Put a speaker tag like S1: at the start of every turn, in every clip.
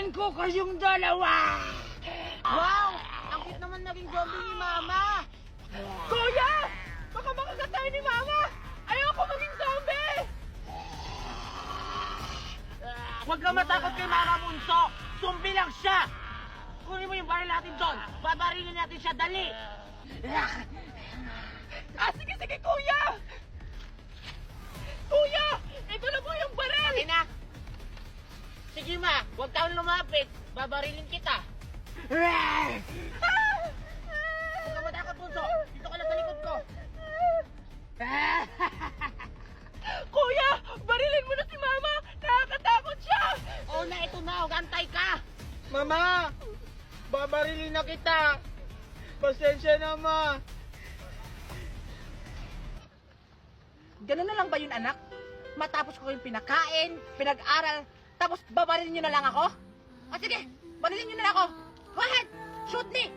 S1: Papatayin ko kayong dalawa!
S2: Wow! Ang cute naman naging zombie ni Mama!
S1: Kuya! Baka makagat tayo ni Mama! Ayoko maging zombie!
S2: Huwag kang matakot kay Mama Bunso! Zombie lang siya! Kunin mo yung baril natin doon! Babarilin natin siya, dali!
S1: Sige, kuya! Kuya! Ito na po yung baril!
S2: Okay na? Sige ma, huwag kang lumapit! Babarilin kita! Huwag kang matakot, Bunso! Dito ka lang sa likod ko!
S1: Kuya! Barilin mo na si Mama! Nakakatakot siya!
S2: Oo na, ito na! Huwag antay ka!
S3: Mama! Babarilin na kita! Pasensya na, Ma!
S4: Ganun na lang ba yun, anak? Matapos ko yung pinakain, pinag-aral, tapos babarilin nyo na lang ako? O sige, barilin nyo na lang ako! Go ahead! Shoot me!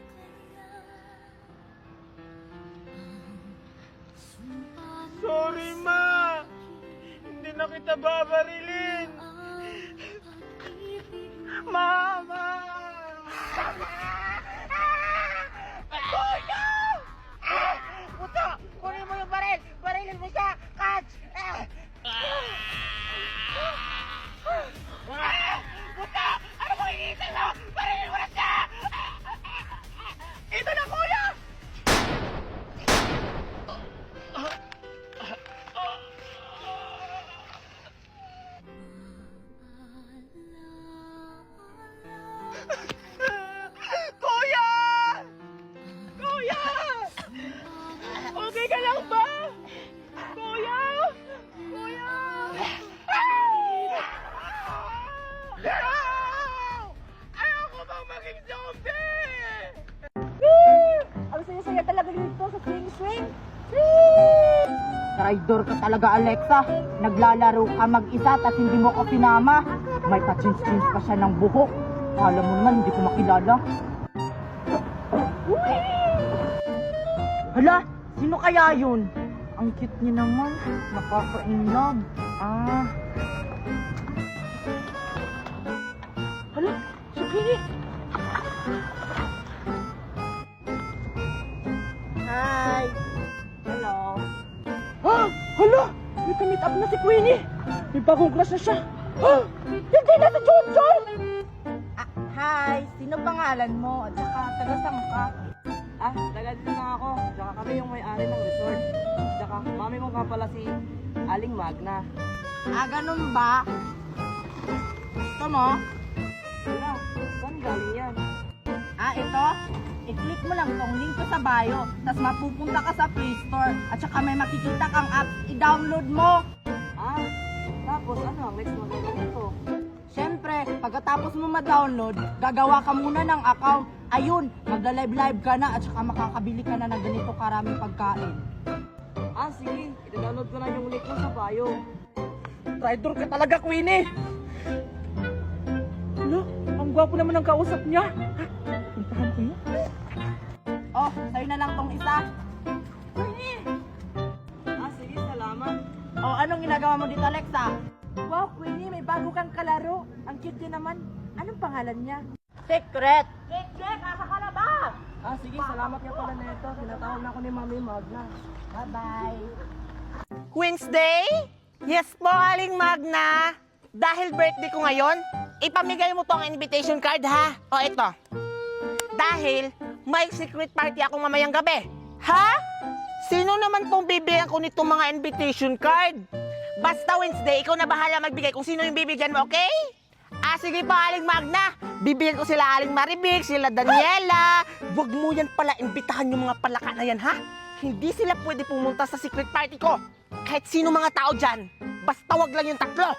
S3: Sorry, Ma! Hindi na kita babarilin! Mama!
S2: Kuya! Puto! Kunin mo yung baril! Barilin mo siya! Catch!
S1: Puta! Ano mo iniisip mo? Barilin mo na siya! Ito na, kuya! Kuya! Kuya! Okay ka lang ba? Kuya! Kuya! Ayoko bang maging zombie!
S4: Ang saya-saya talaga dito sa swing-swing. Traidor ka talaga, Alexa. Naglalaro ka mag-isa at hindi mo ko pinama. May pa-change pa siya ng buhok. Alam mo naman, hindi ko makilala. Hala, sino kaya yun? Ang cute niya naman. Nakaka-inlove. Hala, si Queenie. Hi! Hello! Hala! May ka-meet up na si Queenie! May bagong crush na siya! Hindi na si Junjun! Hi! Sino pangalan mo? At saka, taga-sang ka?
S5: Taga dito na ako. Tsaka kami yung may-ari ng resort. Tsaka mami mo nga pala si Aling Magna.
S4: Ganun ba? Gusto mo?
S5: Wala, saan galing yan?
S4: Ito? I-click mo lang tong link ko sa bio, tapos mapupunta ka sa Play Store, at saka may makikita kang apps, i-download mo.
S5: Tapos ano ang next mo gagawin ko?
S4: Siyempre, pagkatapos mo ma-download, gagawa ka muna ng account. Ayun, magla-live ka na at saka makakabili ka na ng ganito karaming pagkain.
S5: Sige, ita-download ko na yung link mo sa bio.
S4: Traitor ka talaga, Queenie! Ano? Ang gwapo naman ng kausap niya. Puntahan ko yun. Sa'yo na lang tong isa. Queenie!
S5: Sige, salamat.
S4: Anong ginagawa mo dito, Alexa? Wow, Queenie, may bago kang kalaro. Ang cute din naman. Anong pangalan niya? Secret! Secret! Asa ka na ba?
S5: Sige, salamat nga pala nito. Tinatawag na ako ni Mami Magna.
S4: Bye-bye.
S2: Wednesday? Yes po, Aling Magna. Dahil birthday ko ngayon, ipamigay mo tong invitation card ha. Ito. Dahil may secret party ako mamayang gabi. Ha? Sino naman pong bibigyan ko nitong mga invitation card? Basta Wednesday, ikaw na bahala magbigay kung sino yung bibigyan mo, okay? Sige pa, Aling Magna. Bibigyan ko sila Aling Maribik, sila Daniela. Huwag mo yan pala imbitahan yung mga palaka na yan, ha? Hindi sila pwede pumunta sa secret party ko. Kahit sino mga tao dyan. Basta wag lang yung tatlo.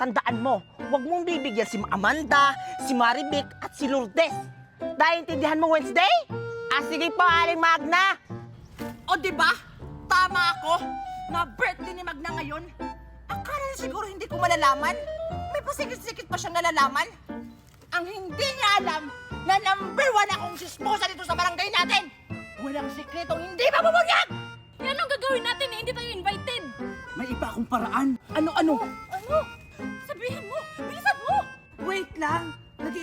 S2: Tandaan mo, huwag mong bibigyan si Amanda, si Maribik, at si Lourdes. Naiintindihan mo, Wednesday? Sige po, Aling Magna.
S4: Diba? Tama ako na birthday ni Magna ngayon. Akala niya siguro hindi ko malalaman. May pasikit-sikit pa siyang nalalaman. Ang hindi niya alam na number 1 akong sismosa dito sa barangay natin. Walang sikretong hindi mabubunyag!
S6: Yan ang gagawin natin eh, hindi tayo invited.
S4: May iba akong paraan. Ano?
S6: Ano? Sabihin mo! Bilisan mo!
S4: Wait lang.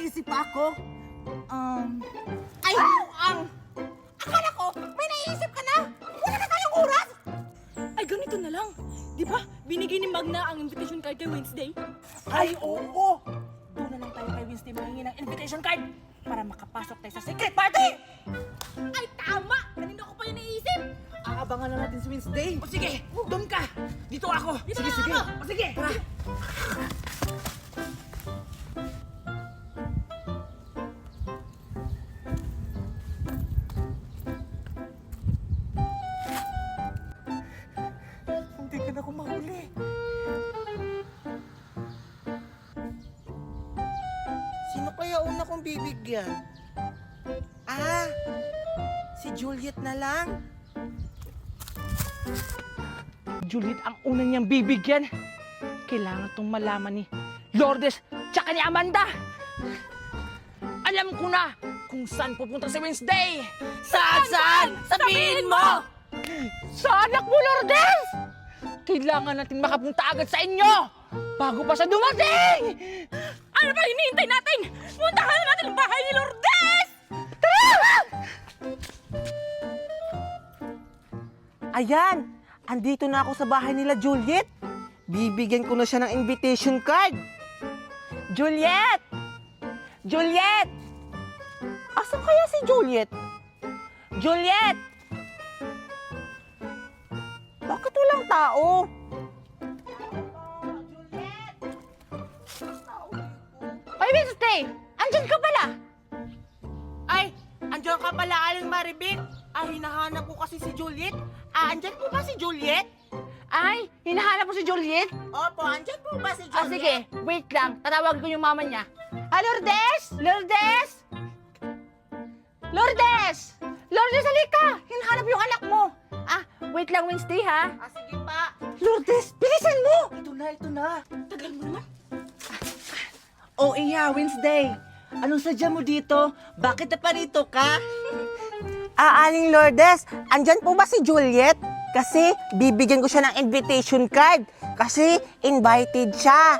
S4: naiisip ako. Ay, ang... Akala ko, may naiisip ka na! Wala na tayong oras!
S6: Ay, ganito na lang. Di ba, binigay ni Magna ang invitation card kay Wednesday?
S4: Ay, oo! Doon na lang tayo kay Wednesday mahingi ng invitation card para makapasok tayo sa secret party!
S6: Ay, tama! Kanina ko pa yung naisip!
S5: Aabangan na natin si Wednesday.
S4: O sige, doon ka! Dito ako!
S6: Dito
S4: sige,
S6: na
S4: sige!
S6: ako.
S4: O sige! Tara. Hindi ka na ako mahuli.
S2: Sino kaya una kong bibigyan? Ah, si Juliet na lang.
S1: Juliet ang una niyang bibigyan. Kailangan tong malaman ni Lourdes tsaka ni Amanda. Alam ko na kung saan pupunta si Wednesday.
S4: Saan? Sabihin mo!
S1: Sa anak mo, Lourdes! Kailangan natin makapunta agad sa inyo bago pa siya dumating! Ano ba hinihintay natin? Puntahan na natin ang bahay ni Lourdes! Tara!
S2: Ayan, andito na ako sa bahay nila Juliet. Bibigyan ko na siya ng invitation card. Juliet! Juliet! Asan kaya si Juliet? Juliet! Bakit walang tao?
S1: Ay, Wednesday! Andyan ka pala!
S2: Ay, andyan ka pala, Aling Maribik. Ay, hinahanap ko kasi si Juliet. Ah, andyan po ba si Juliet?
S1: Ay, hinahanap mo si Juliet?
S2: Opo, andyan po ba si Juliet?
S1: Ah, sige. Wait lang. Tatawagin ko yung mama niya. Ah, Lourdes! Lourdes! Lourdes! Lourdes, halika! Hinahanap yung anak mo. Ah, wait lang, Wednesday, ha?
S2: Ah, sige pa.
S1: Lourdes, bilisan mo!
S5: Ito na.
S6: Tagal mo naman.
S5: Oh, iya, Wednesday. Anong sadya mo dito? Bakit naparito ka?
S2: Ah, Aling Lourdes, andyan po ba si Juliet? Kasi bibigyan ko siya ng invitation card. Kasi invited siya.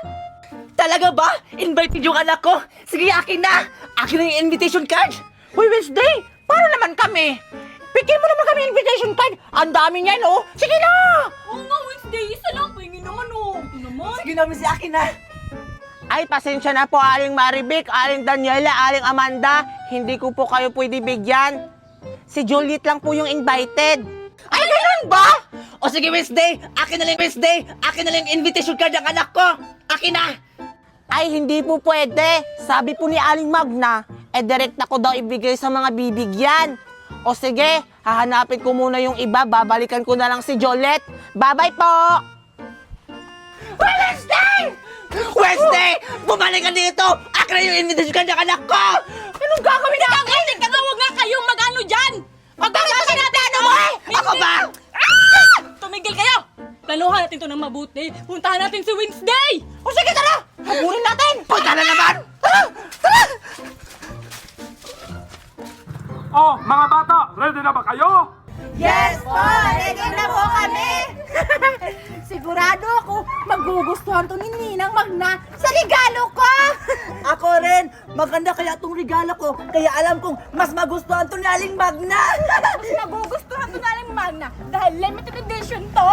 S5: Talaga ba? Invited yung anak ko? Sige, akin na! Akin na yung invitation card!
S1: Uy, Wednesday! Paano naman kami? Bigyan mo naman kami invitation card. Ang dami niyan, oh. Sige na!
S6: Oo nga, Wednesday. Isa lang. Pahingin naman, oh. Ito naman.
S5: Sige namin si akin na!
S2: Ay, pasensya na po, Aling Maribik, Aling Daniela, Aling Amanda. Hindi ko po kayo pwede bigyan. Si Juliet lang po yung invited.
S5: Ay, ganun ba? O sige, Wednesday! Akin na lang, Wednesday! Akin na lang yung invitation card ng anak ko! Akin na!
S2: Ay, hindi po pwede. Sabi po ni Aling Magna, direct na ko daw ibigay sa mga bibigyan. O sige, hahanapin ko muna yung iba, babalikan ko na lang si Juliet. Bye-bye po!
S5: Wednesday! Wednesday! Bumalik ka dito! Akin na yung invitation card ng anak ko!
S6: Anong gagawin natin? Huwag nga kayong mag-ano dyan!
S5: Pagkakasya natin ano mo eh! Ako ba?
S6: Tumigil kayo! Planuhan natin to ng mabuti. Puntahan natin si Wednesday!
S5: O sige, tara! Habulin natin! Punta na naman! Tara! Tara!
S3: Oh, mga bata, ready na ba kayo?
S4: Yes po! Ready na po kami! Sigurado ako magugustuhan to ni Ninang Magna sa regalo ko!
S5: Ako rin! Maganda kaya itong regalo ko, kaya alam kong mas magustuhan to ni Aling Magna!
S6: Mas magugustuhan to naling Magna dahil limited edition to!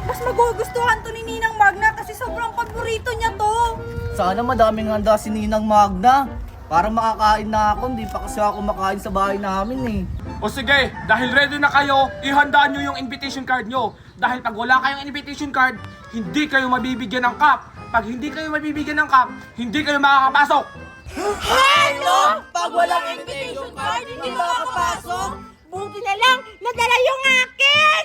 S4: Mas magugustuhan to ni Ninang Magna kasi sobrang paborito niya to!
S5: Sana madaming handa si Ninang Magna. Para makakain na ako, hindi pa kasi ako makain sa bahay namin eh.
S3: O sige, dahil ready na kayo, ihandaan nyo yung invitation card nyo. Dahil pag wala kayong invitation card, hindi kayo mabibigyan ng cup. Pag hindi kayo mabibigyan ng cup, hindi kayo makakapasok.
S5: Ano? Pag walang invitation card, hindi makakapasok?
S4: Buti na lang, nadala yung akin!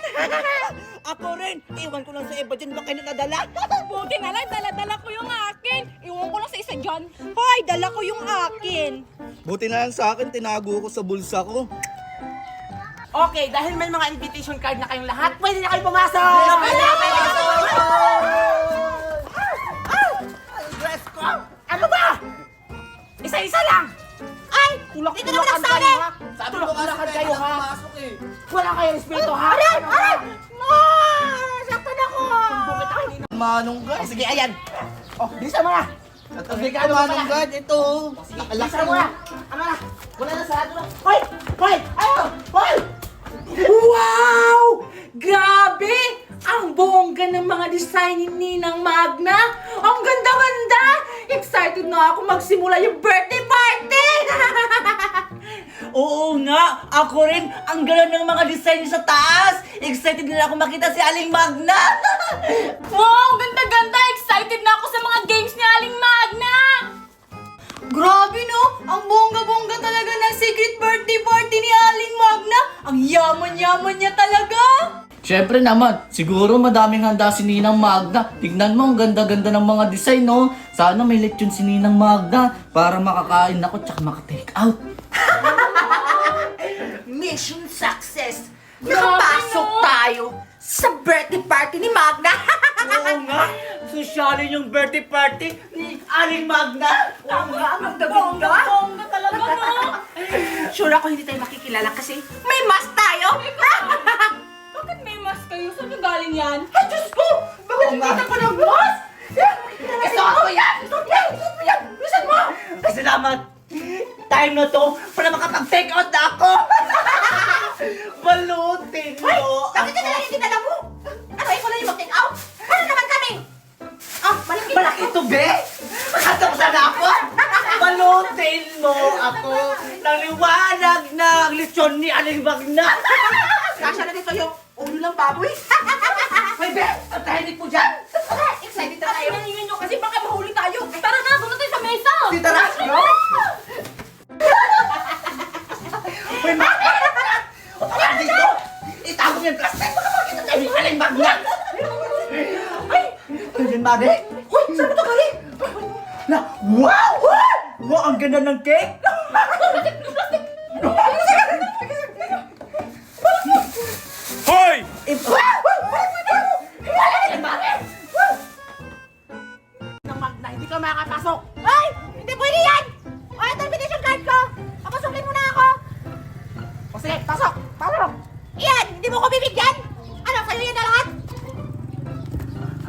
S5: Ako rin! Iwan ko lang sa iba dyan, baka nadala.
S6: Buti na lang, dala-dala ko yung akin. Iwan ko lang sa isa dyan.
S4: Hoy, dala ko yung akin!
S7: Buti na lang sa akin, tinago ko sa bulsa ko.
S2: Okay, dahil may mga invitation card na kayong lahat, pwede na kayong pumasok!
S5: Dress ko!
S2: Ano ba? Isa-isa lang! Ay! Tulak-tulakan kayo, ha? Tulak-tulakan kayo, ha? Wala kayong respeto, ha? Aray! Aray! Saktan ako!
S7: Manong ka.
S5: Sige, ayan! Oh, bilisan mo na!
S7: At ang regalo Manong God, ito. Nakalak
S2: Isa mo na! Ano na? Wala na, sarado na. Hoy! Hoy! Ayaw! Hoy!
S1: Wow! Grabe! Ang bongga ng mga design ni Ninang Magna! Ang ganda-ganda! Excited na ako magsimula yung birthday party!
S5: Oo nga, ako rin. Ang ganda ng mga design sa taas. Excited na ako makita si Aling Magna.
S6: Wow, ganda-ganda! Excited na ako sa mga games ni Aling Magna! Grabe no! Ang bongga-bongga talaga ng secret birthday party ni Aling Magna! Ang yaman-yaman niya talaga!
S5: Siyempre naman, siguro madaming handa si Ninang Magna. Tignan mo, ang ganda-ganda ng mga design, no? Sana may lechon si Ninang Magna para makakain ako tsaka makatake out.
S4: Mission success! Nakapasok tayo sa birthday party ni Magna!
S5: Oo nga, sosyalin yung birthday party ni Aling Magna.
S4: Oo nga, ang ganda-ganda!
S6: Bongga talaga no!
S4: Sure ako hindi tayo makikilala kasi may mask tayo!
S6: Bakit may mask kayo? Saan yung galing yan?
S4: Ay, Diyos ko! Bakit nakita ko ng mask? Gusto ko yan! Yan! Bilisan mo!
S5: Ay, salamat. Time na to para makapag-take out na ako. Balutin mo
S4: Bakit ka nalang hindi dala mo? Ano, ikaw lang yung mag-take out? Ano naman kami? Ah, malaki
S5: Malaki ito, be! Makatapusan na ako! Balutin mo ako ng liwanag na ang lechon ni Aling Magna!
S4: Kasya na dito yung ulo ng baboy.
S5: May be! Ang tahimik mo dyan!
S4: Excited na
S6: At
S4: tayo.
S6: pinahingin nyo kasi baka mahuli tayo! Tara na! Doon na tayo sa mesa!
S5: Tita Ras, no? May mga! Wala dito! Itago niyo yung plastic! Baka makita tayo ni Aling Magna! Ay! Aling Magna! Hoy! Saan mo ito galing? Na! Wow! Wow! Ang ganda ng cake!
S3: Hoy!
S2: Nang Magna, hindi ka makakapasok!
S4: Ay! Hindi pwede yan! O, ito invitation card ko! Papasukin mo na ako!
S2: O sige, pasok! Pasok!
S4: Iyan! Hindi mo ko bibigyan! Ano, sa'yo yan na lahat?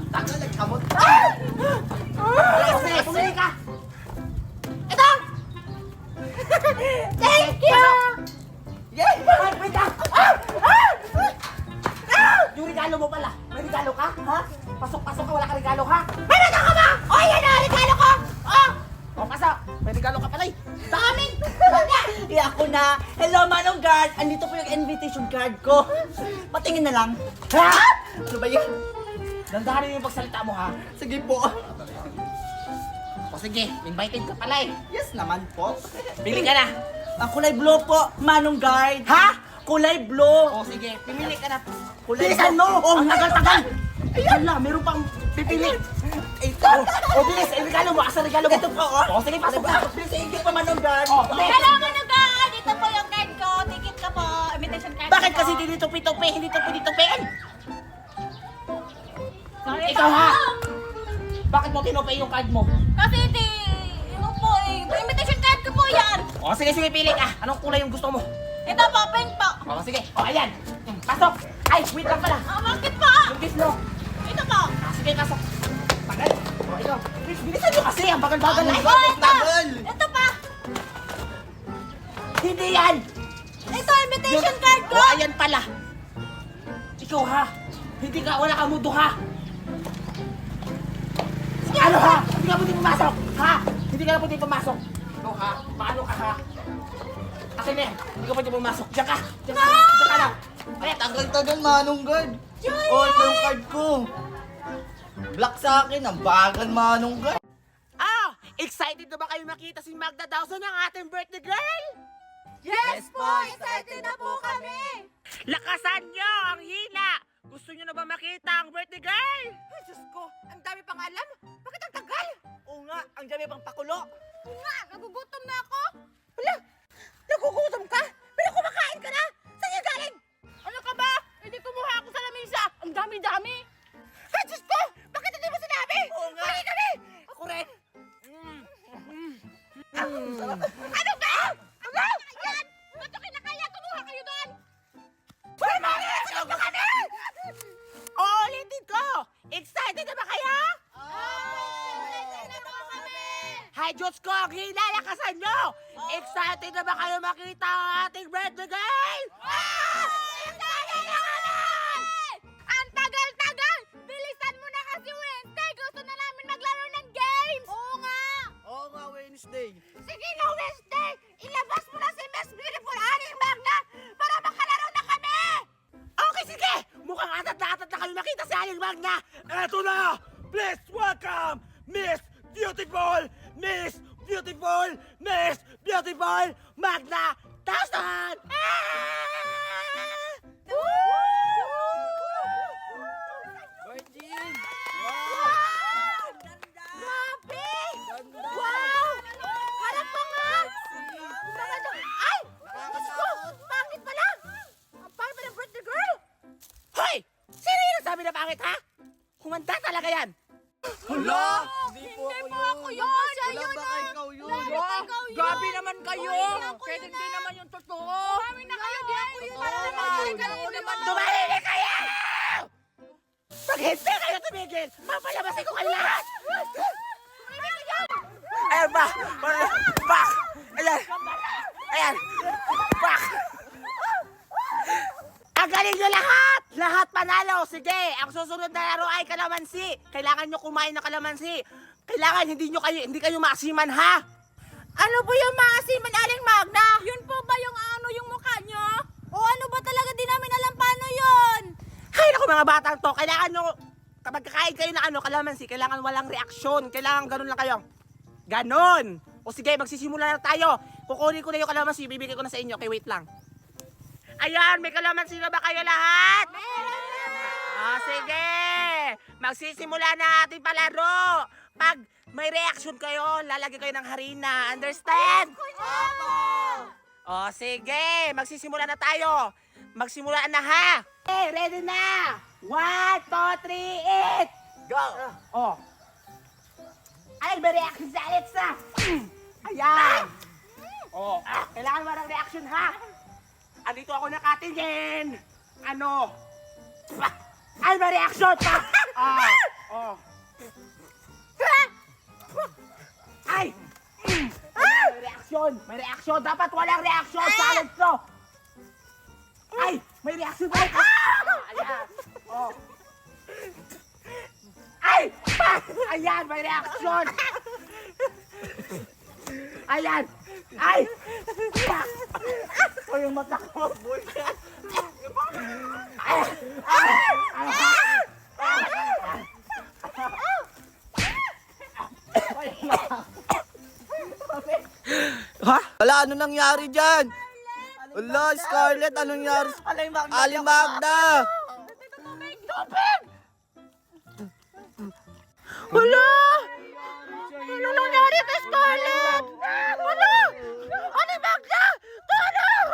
S2: Tagal, nagkamot.
S4: Ay!
S2: Sige, pumili ka!
S4: Ito! Thank you!
S2: Yay! Ay, wait lang! Yung regalo mo pala. May regalo ka? Ha? Pasok-pasok ka, wala ka regalo ha?
S4: May regalo ka ba? O, yan na! Regalo ko! Oh!
S2: O, pasok! May regalo ka pala eh.
S4: Daming! Ganda!
S5: Ako na! Hello, Manong Guard! Andito po yung invitation card ko. Patingin na lang.
S2: Ha? Ano ba yan? Dandahanin yung pagsalita mo ha?
S5: Sige po.
S2: O sige, invited ka pala eh.
S5: Yes naman po.
S2: Pili ka na.
S5: Ang kulay blue po, Manong Guard.
S2: Ha?
S5: Kulay blue.
S2: O sige, pimili ka na.
S5: Kulay
S2: Bilisan
S5: blue.
S2: mo!
S5: Oh,
S2: Ang tagal-tagal! Hala, meron pang pipili. Ito! O bilis, eh, regalo mo. Asa regalo mo?
S5: Ito po, oh.
S2: O sige, pasok na.
S5: Sige po, Manong Guard.
S2: O, okay.
S6: Hello, Manugad! Ito po yung card ko. Ticket ka po. Invitation card
S2: Bakit
S6: ko.
S2: kasi hindi tupi-tupi, hindi tupi-tupiin?
S6: Sorry
S2: Ikaw
S6: po.
S2: ha? Bakit mo tinupi yung card mo?
S6: Kasi ano po eh. Invitation card ko po yan.
S2: O sige, sige, pili ka. Anong kulay yung gusto mo?
S6: Ito po, pink po.
S2: O sige, o ayan. Pasok. Ay, wait lang pala.
S6: Ah, bakit po?
S2: Yung gift mo.
S6: Ito po.
S2: Sige, pasok. Tagal. O ikaw. Please, bilisan nyo kasi. Ang bagal-bagal na.
S6: Oh, ito. Ito pa.
S2: Hindi yan.
S6: Ito, invitation card ko.
S2: O ayan pala. Ikaw ha. Hindi ka, wala kang mundo ha. Ano ha? Hindi ka pwede pumasok. Ha? Hindi ka na pwede pumasok. Ikaw ha? Paano ka ha? Akin na yan. Hindi ka pwede pumasok. Diyan ka. Diyan ka. Diyan ka lang. Ayan,
S7: Tagal-tagal, Manong God. Oh, ito yung card ko. Black sa akin, ang bagal, Manong God.
S2: Ah! Excited na ba kayo makita si Magda Dawson ng ating birthday girl?
S4: Yes po! Excited na po kami!
S2: Lakasan nyo ang hina! Gusto nyo na ba makita ang birthday girl?
S4: Ay, Diyos ko! Ang dami pang alam! Bakit ang tagal?
S5: Oo nga, ang dami pang pakulo.
S4: Nga! Nagugutom na ako! Wala! Nagugutom ka? Pero kumakain ka na! Saan yung galing?
S6: Ano ka ba? Hindi kumuha ako sa lamesa. Ang dami-dami.
S4: Ay, Diyos ko! Bakit hindi mo sinabi?
S5: Oo nga.
S4: Bakit kami?
S5: Ako rin.
S4: Ano ba? Ano? Ayan! Ba't yung kinakaya? Kumuha kayo doon! Wala mga! Sunod na kami!
S2: Ulitin ko! Excited na ba kayo?
S4: Excited na po kami!
S2: Hay Diyos ko, ang hinalakasan nyo! Excited na ba kayo makita ang ating birthday game?
S6: Excited na kami! Ang tagal-tagal! Bilisan mo na kasi Wednesday! Gusto na namin maglaro ng games! Oo nga!
S7: Oo nga, Wednesday.
S6: Sige na Wednesday! Ilabas mo na si Miss Beautiful Aling Magna para makalaro na kami!
S2: Okay, sige! Mukhang atat na kayo makita si Aling Magna! Eto na! Please welcome Miss Beautiful! Miss Beautiful! Miss Beautiful! Magna Tausan!
S7: Virgin!
S6: Grabe!
S7: Ganda!
S6: Wow! Harap ka nga! Ay! Diyos ko! Pangit pala! Ang pangit pa ng birthday girl!
S2: Hoy! Sino yung nagsabi na pangit, ha? Humanda talaga yan!
S7: Hala! Hindi po
S6: ako yun! Siya
S7: Wala
S6: yun
S7: ba
S6: ah!
S7: ikaw yun?
S6: Ikaw yun!
S1: Grabe naman kayo!
S6: Uy, hindi ako
S1: Pwede
S6: yun
S1: hindi
S6: ah.
S1: naman yung totoo!
S6: Kami na kayo! Di ako yun! Para naman
S7: Wow.
S6: kayo naman!
S2: Tumahimik kayo! Pag hindi kayo tumigil, mapalabasin ko kayo lahat! Ayan ba? Back! Ayan! Ayan! Back! Ang galing nyo lahat! Lahat panalo! Sige, ang susunod na laro ay kalamansi. Kailangan nyo kumain ng kalamansi. Kailangan hindi kayo maasiman, ha?
S6: Ano po yung maasiman Aling Magna? Yun po ba yung yung mukha nyo? O ano ba talaga di namin alam paano yun?
S2: Hay naku mga batang to, kailangan nyo, kapag kakain kayo ng kalamansi, kailangan walang reaksyon. Kailangan ganun lang kayo. Ganon! O sige, magsisimula na tayo. Kukunin ko na yung kalamansi, bibigay ko na sa inyo. Okay, wait lang. Ayan, may kalamansi na ba kayo lahat? Sige! Magsisimula na ating palaro. Pag may reaction kayo, lalagyan kayo ng harina. Understand? Sige, magsisimula na tayo. Magsimula na ha. Okay, ready na. 1, 2, 3, eat! Go! Ay, may reaction sa Alexa. Ayan. Kailangan mo ng reaction ha. Andito ako nakatingin. Ay, may reaction pa. Ay! May reaction! May reaction! Dapat walang reaction! Challenge to! Ay! May reaction pa! Ayan! Ay! Ayan! May reaction! Ayan! Ay! O yung mata ko!
S7: Ha? Wala, ano nangyari dyan? Wala, Scarlett, anong nangyari? Aling Magna!
S6: Wala! Ano nangyari kay Scarlett? Wala! Aling Magna! Tulong!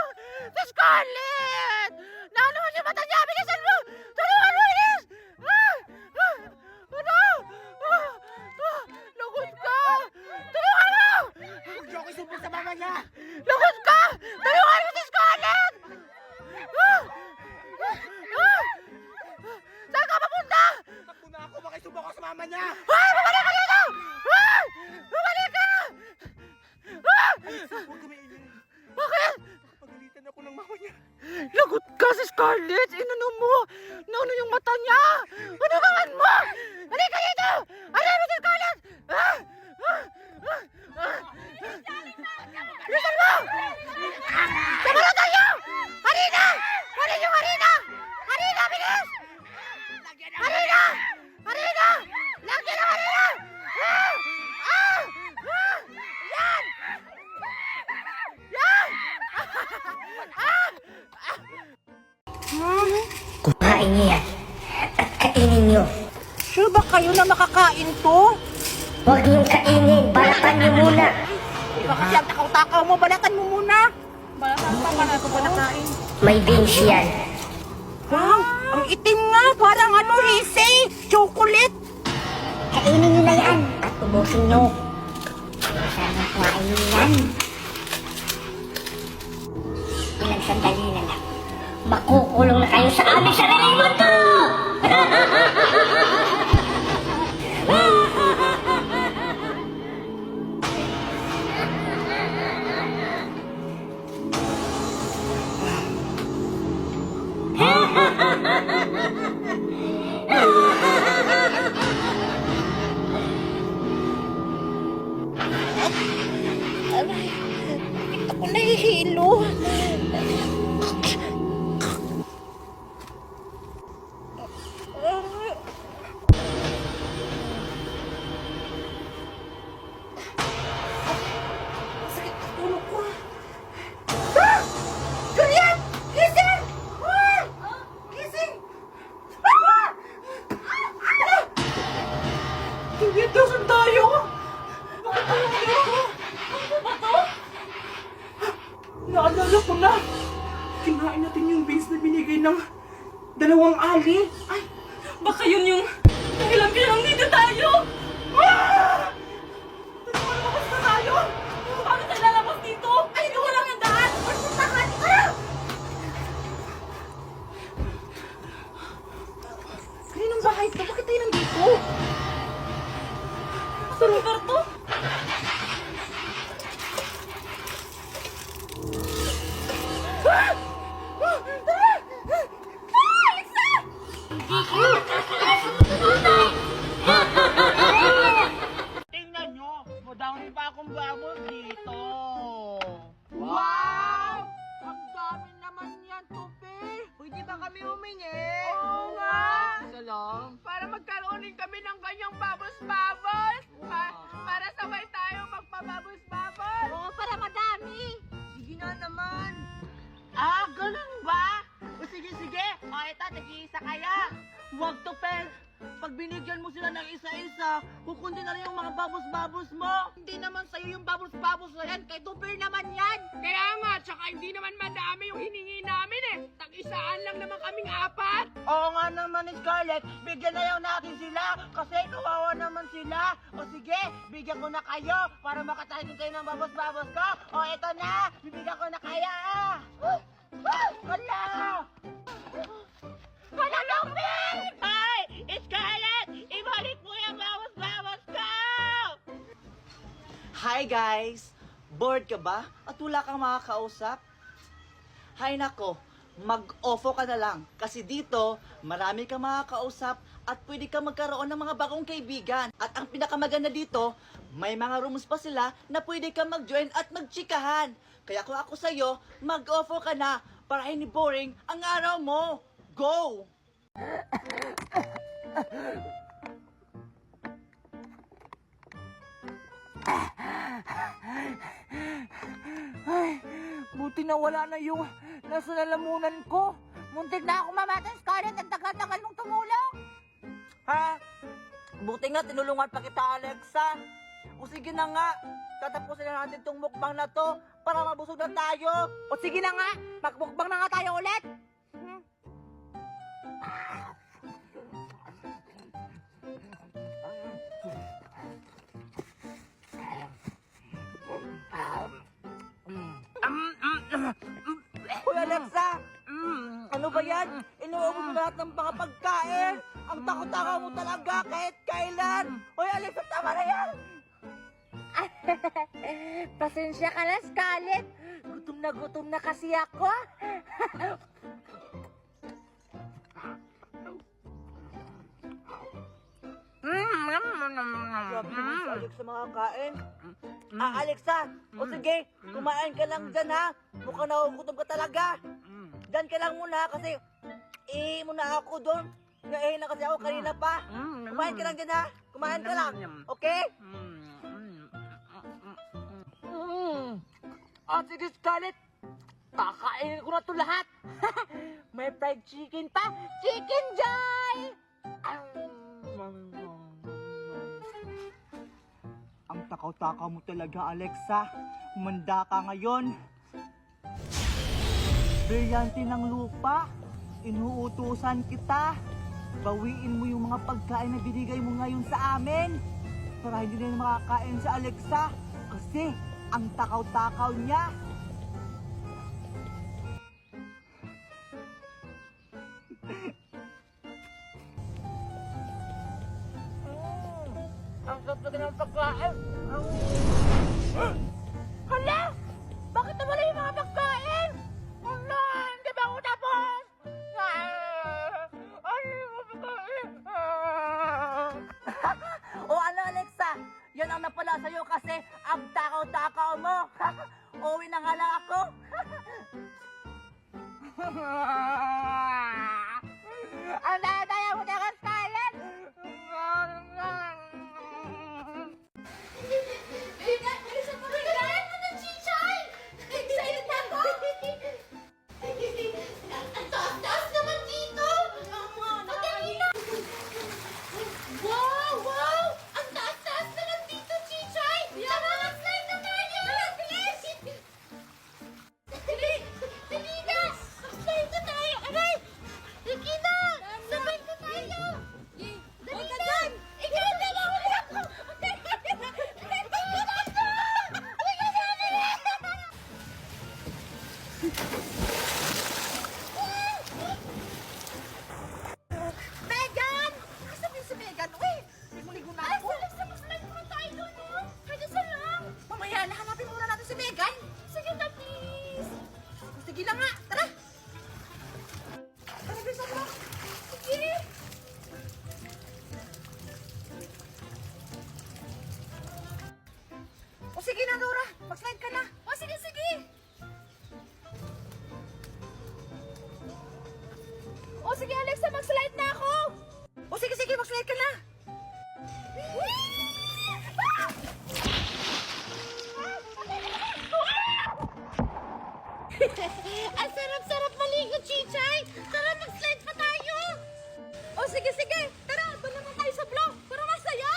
S6: Si Scarlett! Naano siya mata niya! Bilisan mo! Tulungan mo, Iris! Ano? Lagot ka! Tulungan mo!
S2: Huwag niyo ako isumbong sa mama niya!
S6: Lagot ka! Tulungan mo si Scarlett! Saan ka papunta?
S2: Takbo na ako! Baka isumbong ako sa mama niya!
S6: Bumalik ka dito! Bumalik ka!
S2: Huwag ka maingay!
S6: Bakit?
S2: Pagalitan ako ng mama niya!
S6: Lagot ka si Scarlett! Inano mo? Naano yung mata niya? Ano gawin mo? Halika dito! Halika mo si Scarlett! Bilisan mo! Sabala tayo! Harina! Halika yung harina! Harina, bilis! Harina! Harina! Lagyan ng harina! Yan! Yan!
S8: Kumain niyo yan at kainin niyo.
S4: Sure ba kayo na makakain to?
S8: Huwag niyong kainin, balatan niyo muna.
S4: Iba kasi ang takaw-takaw mo, balatan mo muna. Balatan pa, paano ko ba nakain?
S8: May beans yan.
S4: Wow, ang itim nga, parang hisi, chocolate.
S8: Kainin niyo na yan at ubusin niyo. Sana kumain niyo yan. Ilang sandali na lang. Makukulong na kayo sa aming sariling mundo! Aray, bakit ako nahihilo?
S4: Sakit ang ulo ko. Juliet! Gising! Gising!
S1: Juliet, nasan tayo? Bakit tayo dito? Ano ba to? Naalala ko na. Kinain natin yung beans na binigay ng dalawang ali. Ay, baka yun yung dahilan kaya nandito tayo. Lumabas na tayo. Paano tayo lalabas dito? Ay, hindi ko lang ang daan. Magpuntahan ka! Kaninong bahay ito? Bakit tayo nandito? Sa lugar to?
S2: Tingnan nyo, madami pa akong babos dito.
S4: Wow! Ang dami naman yan, Tupi! Pwede ba kami humingi? Oo nga!
S2: Isa lang.
S4: Para magkaroon din kami ng ganyang babos-babos! Para sabay tayo magpababos-babos! Oo, para madami! Sige na naman!
S2: Ah, ganun ba? O sige, sige. O eto, nag-iisa kaya. Huwag to, Pel. Pag binigyan mo sila ng isa-isa, kukundi na rin yung mga babos-babos mo.
S4: Hindi naman sa'yo yung babos-babos na yan, kay Tupi naman yan!
S1: Kaya nga, tsaka hindi naman madami yung hiningi namin eh. Tag-isaan lang naman kaming apat.
S2: Oo nga naman, Scarlett. Bigyan na lang natin sila kasi kawawa naman sila. O sige, bigyan ko na kayo para makatayin kayo ng babos-babos ko. O eto na, bibigyan ko na kaya. Wala! Wala, Tupi! Ay! Scarlett! Ibalik mo yung babos-babos ko!
S7: Hi guys! Bored ka ba? At wala kang makakausap? Hay nako, mag-offo ka na lang. Kasi dito, marami kang makakausap at pwede kang magkaroon ng mga bagong kaibigan. At ang pinakamaganda dito, may mga rooms pa sila na pwede kang mag-join at magchikahan. Kaya kung ako sa'yo, mag-offo ka na para hindi boring ang araw mo. Go!
S1: Ay, buti na wala na yung nasa lalamunan ko.
S8: Muntik na ako mamatay, Scarlett. Ang tagal-tagal mong tumulong.
S7: Ha? Buti nga tinulungan pa kita, Alexa. O sige na nga, tatapusin na natin tong mukbang na to para mabusog na tayo.
S8: O sige na nga, magmukbang na nga tayo ulit.
S7: Hoy, Alexa! Ano ba yan? Inuubos mo lahat ng mga pagkain! Ang takot-takaw mo talaga kahit kailan! Hoy, Alexa, tama na yan!
S8: Pasensya ka na, Scarlett. Gutom na kasi ako.
S7: Grabe naman si Alexa makakain. Alexa, o sige, kumain ka lang dyan ha. Mukhang nagugutom ka talaga. Dyan ka lang muna kasi muna ako doon. Naihin na kasi ako kanina pa. Kumain ka lang dyan ha. Kumain ka lang. Okay?
S1: Sige, Scarlett. Kakainin ko na to lahat. May fried chicken pa. Chicken Joy!
S7: Ang takaw-takaw mo talaga, Alexa. Humanda ka ngayon. Brilyante ng lupa. Inuutusan kita. Bawiin mo yung mga pagkain na binigay mo ngayon sa amin. Para hindi na makakain sa Alexa. Kasi ang takaw-takaw niya.
S1: Ang sarap na ng pagkain. Hala! Bakit nawala yung mga pagkain? Hala! Hindi ba ako tapos?
S7: O ano, Alexa? Yan lang na pala sa'yo kasi ang takaw-takaw mo. Uwi na nga lang ako.
S2: Ang daya mo na kasayan!
S6: Megan! Bilisan mo! Megan! Ano, Chichay? Excited na ako! Ang taas-taas naman dito! Madali na! Wow! Wow! Ang taas-taas naman dito, Chichay! Tara, mag-slide na tayo! Bilis! Dali! Dali na! Mag-slide na tayo! Aray! Sige na! Sabay na tayo! Dali na! Ikaw na lang!
S4: Megan! Asa ba yung si Megan? Uy! Ligo-ligo na ako.
S6: Mag-slide mo tayo doon, no? Pwede sa lang!
S4: Mamaya, nahanapin muna natin si Megan.
S6: Sige na, please!
S4: Sige na nga, tara! Tara, bilisan mo.
S6: Sige!
S4: O sige na, Dora. Mag-slide ka na.
S6: O, sige, sige! O, sige, Alexa, mag-slide na ako!
S4: O sige, sige, mag-slide ka na.
S6: Ang sarap-sarap maligo, Chichay! Tara, mag-slide pa tayo! O, sige, sige! Tara, doon naman tayo sa block para masaya!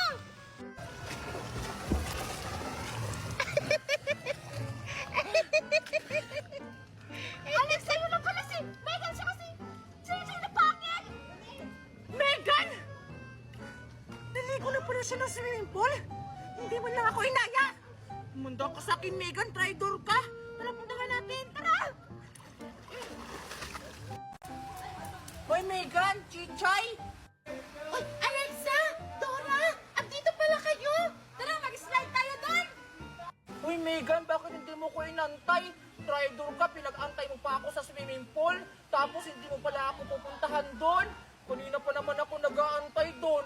S6: Alex, sa'yo lang pala si Megan siya kasi Chichay na pangit!
S4: Megan! Naligo na pala siya ng swimming pool. Hindi mo lang ako inaya. Munda ka sa akin, Megan. Traitor ka. Tara, puntahan natin. Tara! Hoy, Megan! Chichay!
S6: Oy, Alexa! Dora! Andito pala kayo! Tara, mag-slide tayo doon!
S2: Uy, Megan, bakit hindi mo ko inantay? Traitor ka, pinag-antay mo pa ako sa swimming pool, tapos hindi mo pala ako pupuntahan doon. Kanina pa naman ako nag-aantay doon.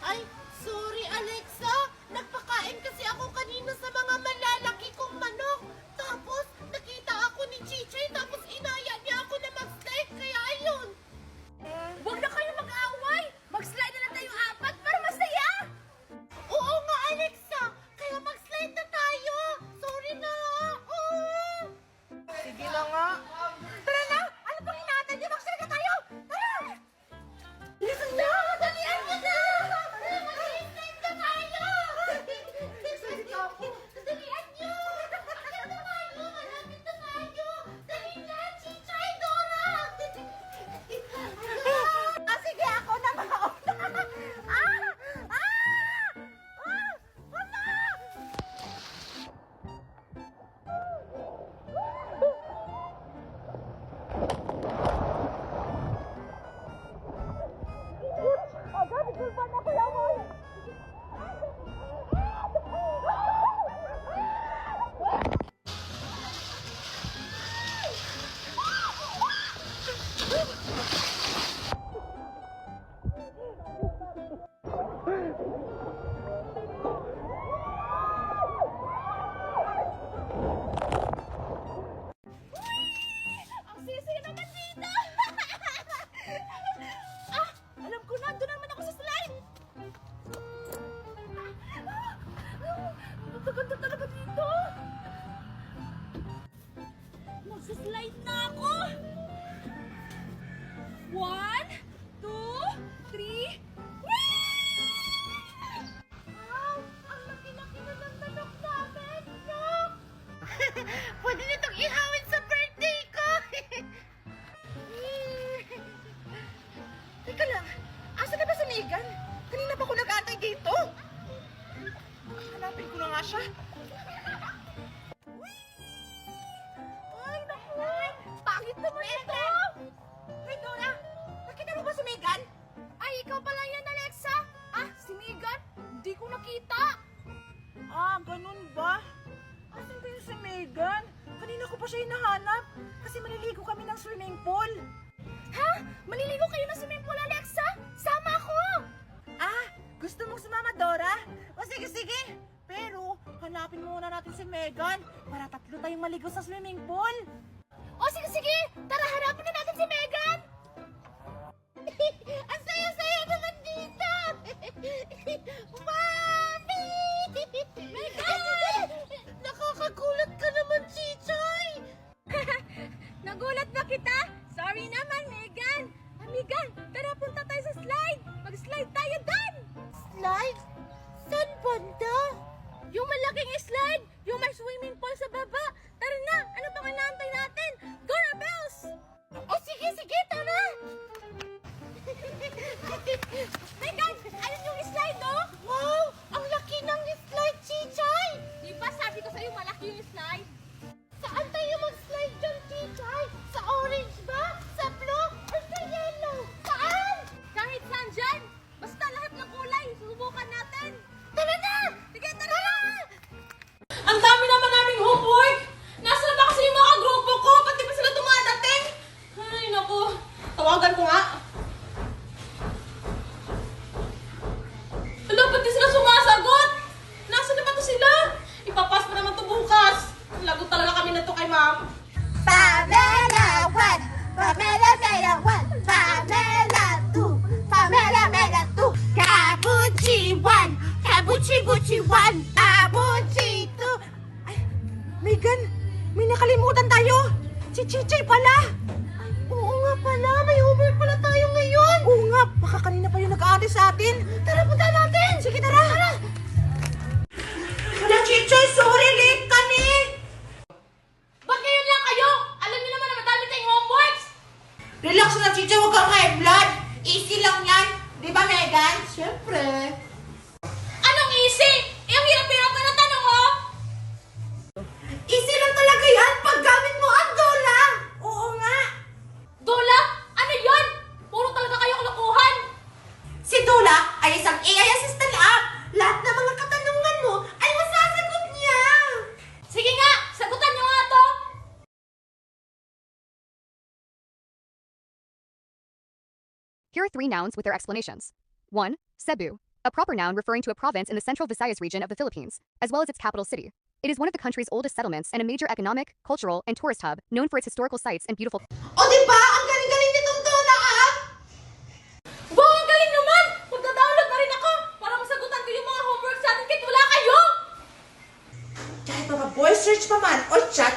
S6: Ay, sorry, Alexa! Nagpakain kasi ako kanina sa mga malalaki kong manok. Tapos, nakita ako ni Chichay, tapos inaya niya ako na mag-slide, kaya ayun. Huwag na kayo mag-away! Mag-slide na lang tayong apat para masaya! Oo nga, Alexa! Kaya mag-slide na tayo! Sorry na!
S2: Sige na nga.
S4: Tara na! Ano pang hinahantay niyo? Mag-slide na tayo! Tara!
S6: Listen na! Dalian mo na! Mag-slide na tayo! Dalian niyo! Ayan na tayo! Malapit na tayo! Dali na! Chichay! Dora!
S4: Sige, ako na mauna. Wala!
S6: Ang sisi naman dito! Alam ko na! Doon naman ako sa slide! Ang ganda talaga dito! Magsa-slide na ako! 1, 2, 3... Wow! Ang laki-laki na ng manok namin! Look! Pwede nitong ihawin sa birthday ko!
S4: Teka lang, asa na ba si Megan? Kanina pa ako nag-aantay dito. Hanapin ko na nga siya.
S6: Ay, naku! Pangit naman ito!
S4: Hey, Dora! Nakita mo ba si Megan?
S6: Ay, ikaw pala yan, Alexa! Ah, si Megan? Hindi ko nakita!
S4: Ganun ba? Asan ba yung si Megan? Kanina ko pa siya hinahanap kasi maliligo kami ng swimming pool.
S6: Ha? Maliligo kayo na swimming pool, Alexa? Sama ako!
S4: Gusto mong sumama, Dora? O sige, sige. natin si Megan para tatlo tayong maligo sa swimming pool.
S6: O sige, tara hanapin na natin si Megan! Ang saya-saya naman dito! Mami! Megan! Nakakagulat ka naman, Chichoy! Nagulat ba kita? Sorry naman, Megan! Megan, tara punta tayo sa slide! Mag-slide tayo doon! Slide? Saan banda? Yung malaking slide! Yung may swimming pool sa baba! Tara na! Ano bang inaantay natin? Go na, Bells! O sige, tara! Megan, ayun yung slide, oh! Wow! Ang laki ng slide, Chichay! Di ba sabi ko sa'yo malaki yung slide? Saan tayo mag-slide dyan, Chichay? Sa orange ba? Sa blue? Or sa yellow? Saan? Kahit saan dyan! Basta lahat ng kulay, susubukan natin! Tara na! Sige, tara!
S1: Ang dami naman naming homework! Nasaan ba kasi yung mga grupo ko? Ba't di ba sila dumadating? Ay, naku. Tawagan ko nga. Hala, ba't di sila sumasagot? Nasaan na ba to sila? Ipapas pa naman to bukas. Lagot talaga kami na to kay ma'am.
S6: Pamela 1, Pamela Mela 1, Pamela 2, Pamela Mela 2, Kabuchi 1, Kabuchi Buchi 1, Kabuchi 2.
S4: Ay, Megan, may nakalimutan tayo. Si Chichay pala.
S6: Oo nga pala, may homework pala tayo ngayon.
S4: Oo nga, baka kanina pa yung nag-aalis sa atin.
S6: Tara, punta natin.
S4: Sige, tara. Wala, Chichay, sorry, late kami.
S1: Ba't ngayon lang kayo? Alam niyo naman na madami tayong homeworks.
S4: Relax na, Chichay, huwag kang high blood. Easy lang yan. Di ba, Megan? Siyempre.
S1: Anong easy? Eh, ang hirap-hirap ka ng tanong, oh!
S4: Easy lang talaga yan pag gamit mo ang dola. Oo nga.
S1: Dola? Ano yon? Puro talaga kayo kalokohan.
S4: Si Dola ay isang AI assistant app. Lahat ng mga katanungan mo ay masasagot niya.
S1: Sige nga, sagutan niyo nga to.
S9: Here are 3 nouns with their explanations. 1. Cebu, a proper noun referring to a province in the central Visayas region of the Philippines, as well as its capital city. It is one of the country's oldest settlements and a major economic, cultural, and tourist hub, known for its historical sites and beautiful.
S4: O di ba? Ang galing-galing nitong Dola app.
S1: Wow, ang galing naman! Magda-download na rin ako para masagutan ko yung mga homework sa atin kahit wala kayo!
S4: Kahit mga voice search pa man o chat,